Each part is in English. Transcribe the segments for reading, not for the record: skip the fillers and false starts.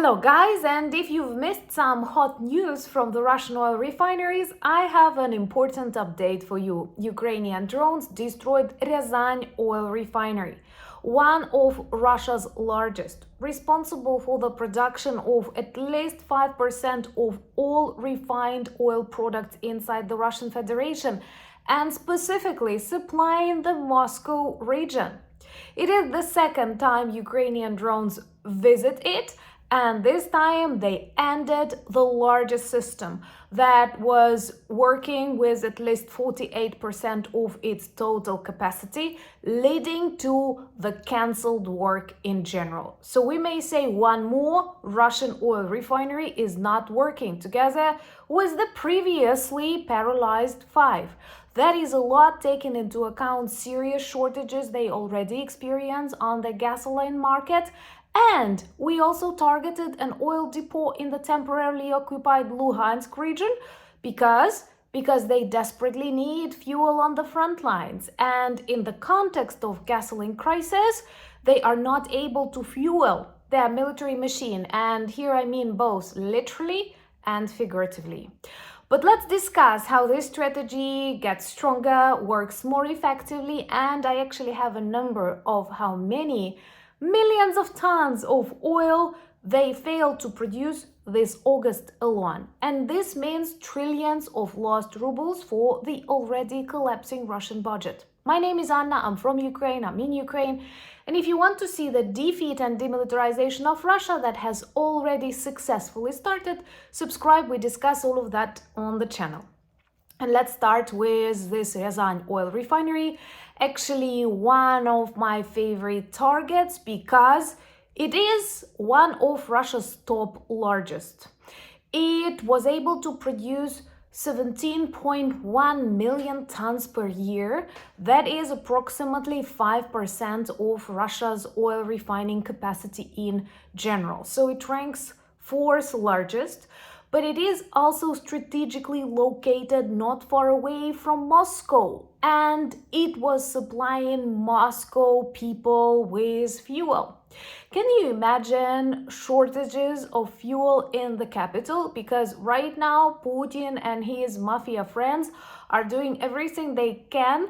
Hello guys, and if you've missed some hot news from the Russian oil refineries, I have an important update for you. Ukrainian drones destroyed Ryazan oil refinery, one of Russia's largest, responsible for the production of at least 5% of all refined oil products inside the Russian Federation, and specifically supplying the Moscow region. It is the second time Ukrainian drones visit it, and this time they ended the largest system that was working with at least 48% of its total capacity, leading to the cancelled work in general. So we may say one more Russian oil refinery is not working together with the previously paralyzed five. That is a lot taking into account serious shortages they already experience on the gasoline market. And we also targeted an oil depot in the temporarily occupied Luhansk region because they desperately need fuel on the front lines. And in the context of gasoline crisis, they are not able to fuel their military machine. And here I mean both literally and figuratively. But let's discuss how this strategy gets stronger, works more effectively, and I actually have a number of how many millions of tons of oil they failed to produce this August alone. And this means trillions of lost rubles for the already collapsing Russian budget. My name is Anna, I'm from Ukraine, I'm in Ukraine. And if you want to see the defeat and demilitarization of Russia that has already successfully started, subscribe, we discuss all of that on the channel. And let's start with this Razan oil refinery. Actually, one of my favorite targets because it is one of Russia's top largest. It was able to produce 17.1 million tons per year. That is approximately 5% of Russia's oil refining capacity in general. So it ranks fourth largest. But it is also strategically located not far away from Moscow, and it was supplying Moscow people with fuel. Can you imagine shortages of fuel in the capital? Because right now Putin and his mafia friends are doing everything they can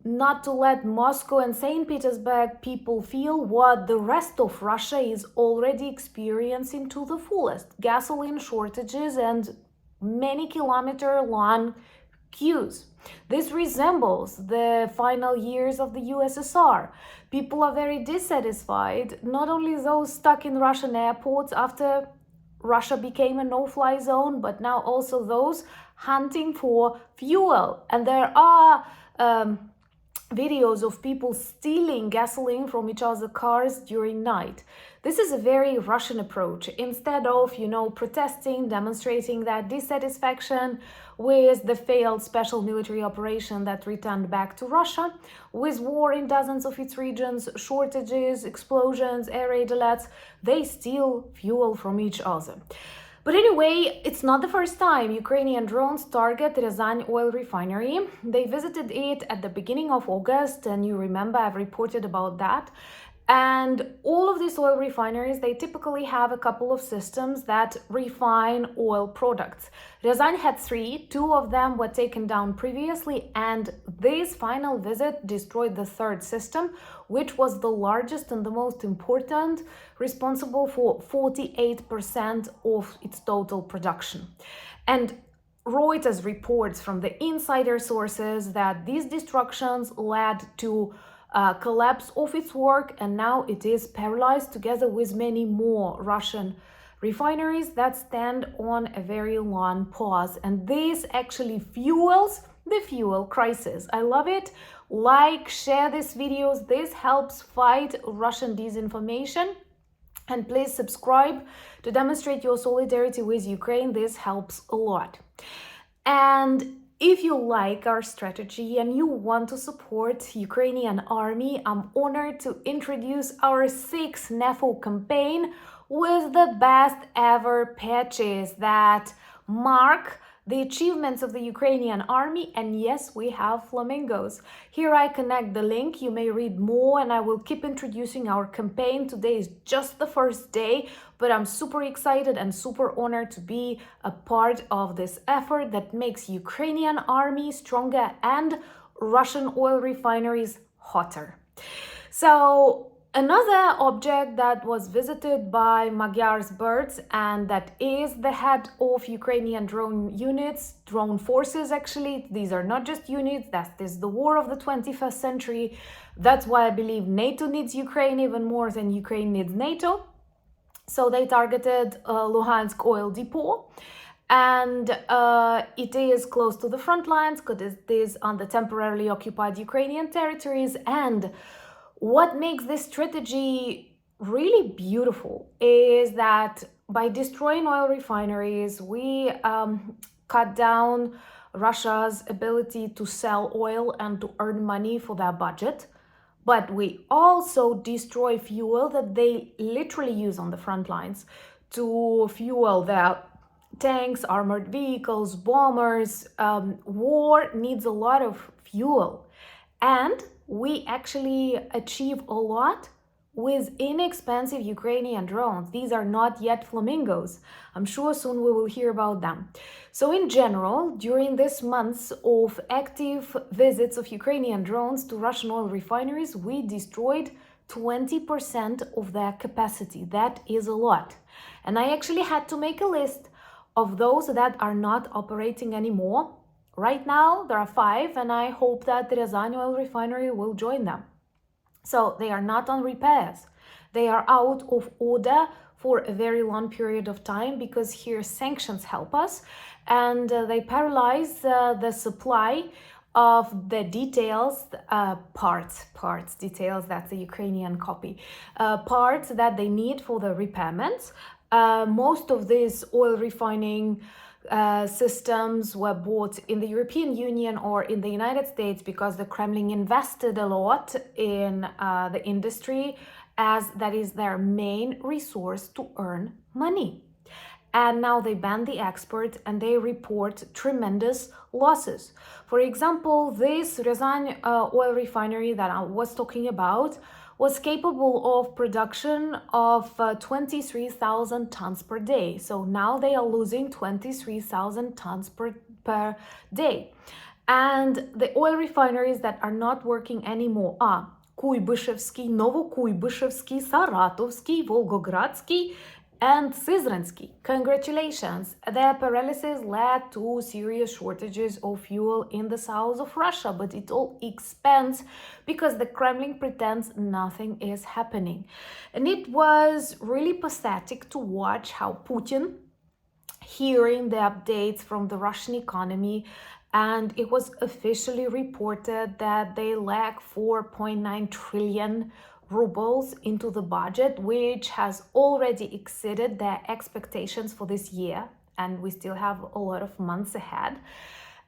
not to let Moscow and St. Petersburg people feel what the rest of Russia is already experiencing to the fullest. Gasoline shortages and many kilometer-long queues. This resembles the final years of the USSR. People are very dissatisfied, not only those stuck in Russian airports after Russia became a no-fly zone, but now also those hunting for fuel. And there are videos of people stealing gasoline from each other's cars during night. This is a very Russian approach. Instead of, protesting, demonstrating that dissatisfaction with the failed special military operation that returned back to Russia, with war in dozens of its regions, shortages, explosions, air raid alerts, they steal fuel from each other. But anyway, it's not the first time Ukrainian drones target Razan oil refinery. They visited it at the beginning of August, and you remember I've reported about that. And all of these oil refineries, they typically have a couple of systems that refine oil products. Razan had three, two of them were taken down previously, and this final visit destroyed the third system, which was the largest and the most important, responsible for 48% of its total production. And Reuters reports from the insider sources that these destructions led to collapse of its work, and now it is paralyzed together with many more Russian refineries that stand on a very long pause. And this actually fuels the fuel crisis. I love it. Like, share these videos. This helps fight Russian disinformation. And please subscribe to demonstrate your solidarity with Ukraine. This helps a lot. And if you like our strategy and you want to support Ukrainian army, I'm honored to introduce our 6th NEFO campaign with the best ever patches that mark the achievements of the Ukrainian army, and yes, we have flamingos. Here I connect the link. You may read more, and I will keep introducing our campaign. Today is just the first day, but I'm super excited and super honored to be a part of this effort that makes Ukrainian army stronger and Russian oil refineries hotter. So another object that was visited by Magyar's birds, and that is the head of Ukrainian drone units, drone forces actually. These are not just units, that is the war of the 21st century. That's why I believe NATO needs Ukraine even more than Ukraine needs NATO. So they targeted Luhansk oil depot. And it is close to the front lines because it is on the temporarily occupied Ukrainian territories. And what makes this strategy really beautiful is that by destroying oil refineries, we cut down Russia's ability to sell oil and to earn money for their budget. But we also destroy fuel that they literally use on the front lines to fuel their tanks, armored vehicles, bombers. War needs a lot of fuel. And we actually achieve a lot with inexpensive Ukrainian drones. These are not yet flamingos. I'm sure soon we will hear about them. So in general, during this months of active visits of Ukrainian drones to Russian oil refineries, we destroyed 20% of their capacity. That is a lot. And I actually had to make a list of those that are not operating anymore. Right now, there are 5, and I hope that the Razan oil refinery will join them. So they are not on repairs. They are out of order for a very long period of time because here sanctions help us, and they paralyze the supply of the details, details, that's the Ukrainian copy, parts that they need for the repairments. Most of these oil refining systems were bought in the European Union or in the United States because the Kremlin invested a lot in the industry, as that is their main resource to earn money. And now they ban the export and they report tremendous losses. For example, this Ryazan oil refinery that I was talking about was capable of production of 23,000 tons per day. So now they are losing 23,000 tons per day. And the oil refineries that are not working anymore are Kuybышevsky, Novokuybышevsky, Saratovsky, Volgogradsky, and Syzrensky. Congratulations! Their paralysis led to serious shortages of fuel in the south of Russia, but it all expands because the Kremlin pretends nothing is happening. And it was really pathetic to watch how Putin, hearing the updates from the Russian economy, and it was officially reported that they lack 4.9 trillion rubles into the budget, which has already exceeded their expectations for this year, and we still have a lot of months ahead.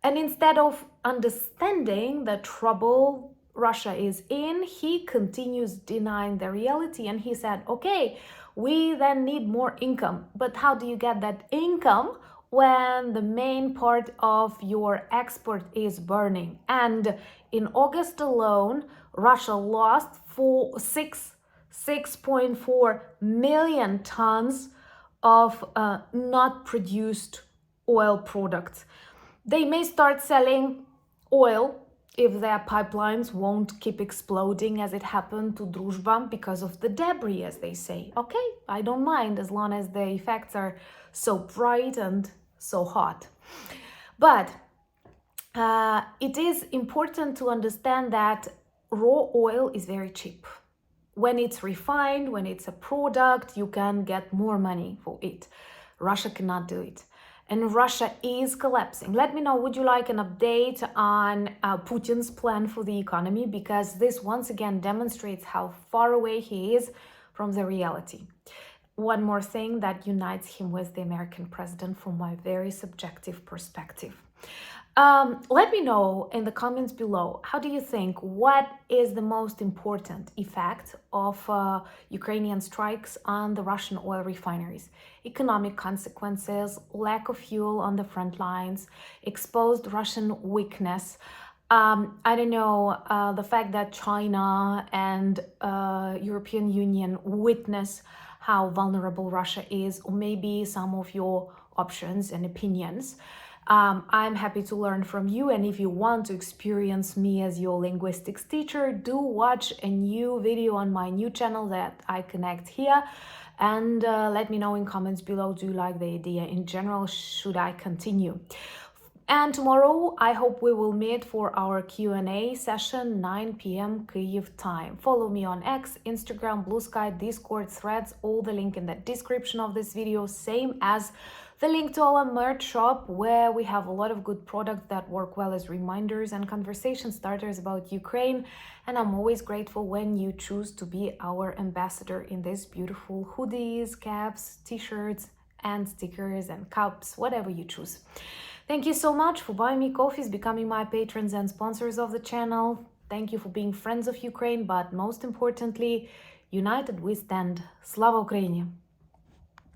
And instead of understanding the trouble Russia is in, he continues denying the reality, and he said, okay, we then need more income. But how do you get that income when the main part of your export is burning? And in August alone, Russia lost 6.4 million tons of not produced oil products. They may start selling oil if their pipelines won't keep exploding as it happened to Druzhba because of the debris, as they say. Okay, I don't mind as long as the effects are so bright and so hot. But it is important to understand that raw oil is very cheap. When it's refined, when it's a product, you can get more money for it. Russia cannot do it. And Russia is collapsing. Let me know, would you like an update on Putin's plan for the economy? Because this once again demonstrates how far away he is from the reality. One more thing that unites him with the American president from my very subjective perspective. Let me know in the comments below, how do you think, what is the most important effect of Ukrainian strikes on the Russian oil refineries? Economic consequences, lack of fuel on the front lines, exposed Russian weakness. I don't know, the fact that China and European Union witness how vulnerable Russia is, or maybe some of your options and opinions. I'm happy to learn from you, and if you want to experience me as your linguistics teacher, do watch a new video on my new channel that I connect here, and let me know in comments below, do you like the idea in general, should I continue? And tomorrow, I hope we will meet for our Q&A session, 9 p.m. Kyiv time. Follow me on X, Instagram, Blue Sky, Discord, Threads, all the link in the description of this video, same as the link to our merch shop, where we have a lot of good products that work well as reminders and conversation starters about Ukraine. And I'm always grateful when you choose to be our ambassador in these beautiful hoodies, caps, t-shirts, and stickers and cups, whatever you choose. Thank you so much for buying me coffees, becoming my patrons and sponsors of the channel. Thank you for being friends of Ukraine, but most importantly, united we stand. Slava Ukraini!